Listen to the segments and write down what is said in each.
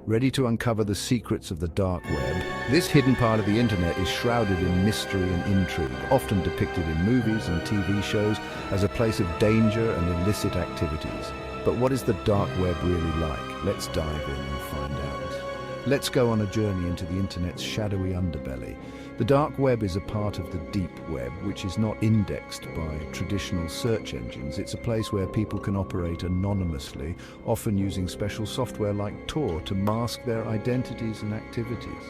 Ready to uncover the secrets of the dark web? This hidden part of the internet is shrouded in mystery and intrigue, often depicted in movies and TV shows as a place of danger and illicit activities. But what is the dark web really like? Let's dive in and find out. Let's go on a journey into the internet's shadowy underbelly. The dark web is a part of the deep web, which is not indexed by traditional search engines. It's a place where people can operate anonymously, often using special software like Tor to mask their identities and activities.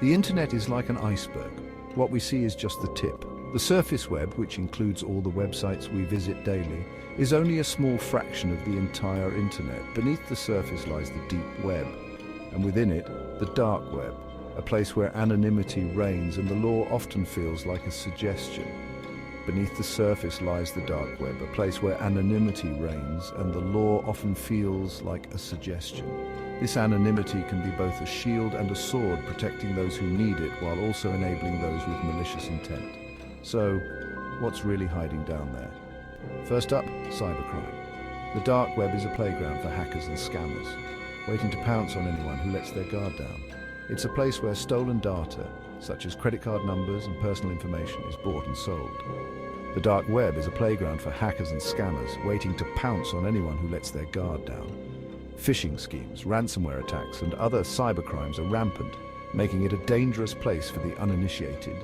The internet is like an iceberg. What we see is just the tip. The surface web, which includes all the websites we visit daily, is only a small fraction of the entire internet. Beneath the surface lies the deep web, and within it, the dark web, a place where anonymity reigns and the law often feels like a suggestion. Beneath the surface lies the dark web, a place where anonymity reigns and the law often feels like a suggestion. This anonymity can be both a shield and a sword, protecting those who need it while also enabling those with malicious intent. So, what's really hiding down there? First up, cybercrime. The dark web is a playground for hackers and scammers, waiting to pounce on anyone who lets their guard down. It's a place where stolen data, such as credit card numbers and personal information, is bought and sold. The dark web is a playground for hackers and scammers, waiting to pounce on anyone who lets their guard down. Phishing schemes, ransomware attacks, and other cybercrimes are rampant, making it a dangerous place for the uninitiated.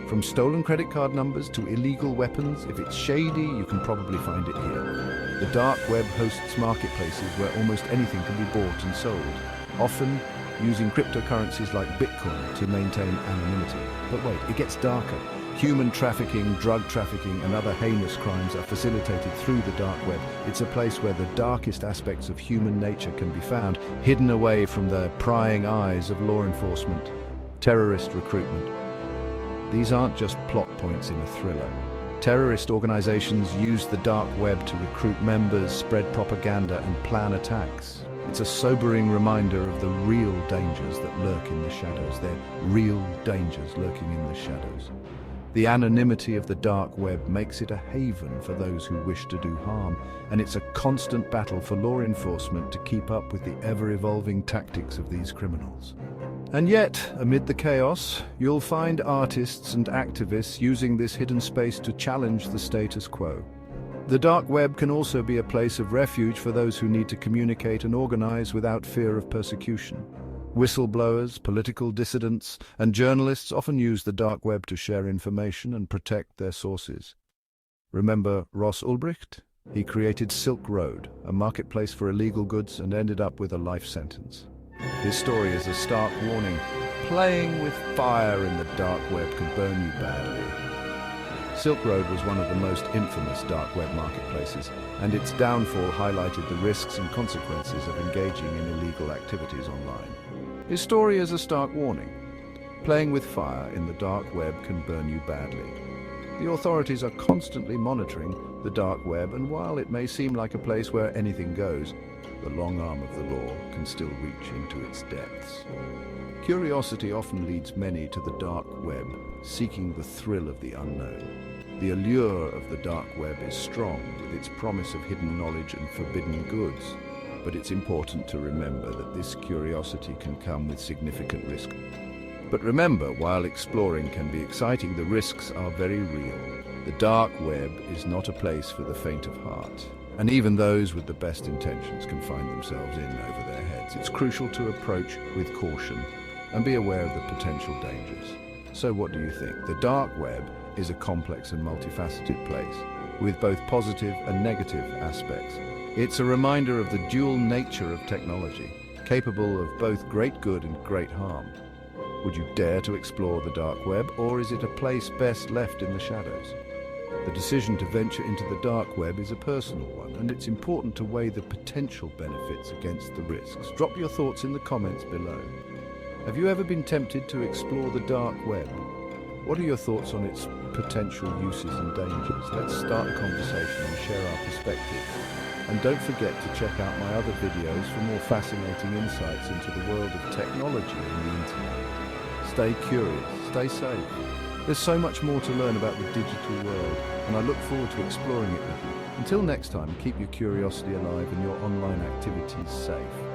From stolen credit card numbers to illegal weapons, if it's shady, you can probably find it here. The dark web hosts marketplaces where almost anything can be bought and sold, often using cryptocurrencies like Bitcoin to maintain anonymity. But wait, it gets darker. Human trafficking, drug trafficking, and other heinous crimes are facilitated through the dark web. It's a place where the darkest aspects of human nature can be found, hidden away from the prying eyes of law enforcement. Terrorist recruitment. These aren't just plot points in a thriller. Terrorist organizations use the dark web to recruit members, spread propaganda, and plan attacks. It's a sobering reminder of the real dangers that lurk in the shadows. They're real dangers lurking in the shadows. The anonymity of the dark web makes it a haven for those who wish to do harm, and it's a constant battle for law enforcement to keep up with the ever-evolving tactics of these criminals. And yet, amid the chaos, you'll find artists and activists using this hidden space to challenge the status quo. The dark web can also be a place of refuge for those who need to communicate and organize without fear of persecution. Whistleblowers, political dissidents, and journalists often use the dark web to share information and protect their sources. Remember Ross Ulbricht? He created Silk Road, a marketplace for illegal goods, and ended up with a life sentence. His story is a stark warning. Playing with fire in the dark web can burn you badly. Silk Road was one of the most infamous dark web marketplaces, and its downfall highlighted the risks and consequences of engaging in illegal activities online. His story is a stark warning. Playing with fire in the dark web can burn you badly. The authorities are constantly monitoring the dark web, and while it may seem like a place where anything goes, the long arm of the law can still reach into its depths. Curiosity often leads many to the dark web, seeking the thrill of the unknown. The allure of the dark web is strong, with its promise of hidden knowledge and forbidden goods. But it's important to remember that this curiosity can come with significant risk. But remember, while exploring can be exciting, the risks are very real. The dark web is not a place for the faint of heart, and even those with the best intentions can find themselves in over their heads. It's crucial to approach with caution and be aware of the potential dangers. So what do you think? The dark web is a complex and multifaceted place, with both positive and negative aspects. It's a reminder of the dual nature of technology, capable of both great good and great harm. Would you dare to explore the dark web, or is it a place best left in the shadows? The decision to venture into the dark web is a personal one, and it's important to weigh the potential benefits against the risks. Drop your thoughts in the comments below. Have you ever been tempted to explore the dark web? What are your thoughts on its potential uses and dangers? Let's start a conversation and share our perspectives. And don't forget to check out my other videos for more fascinating insights into the world of technology and the internet. Stay curious, stay safe. There's so much more to learn about the digital world, and I look forward to exploring it with you. Until next time, keep your curiosity alive and your online activities safe.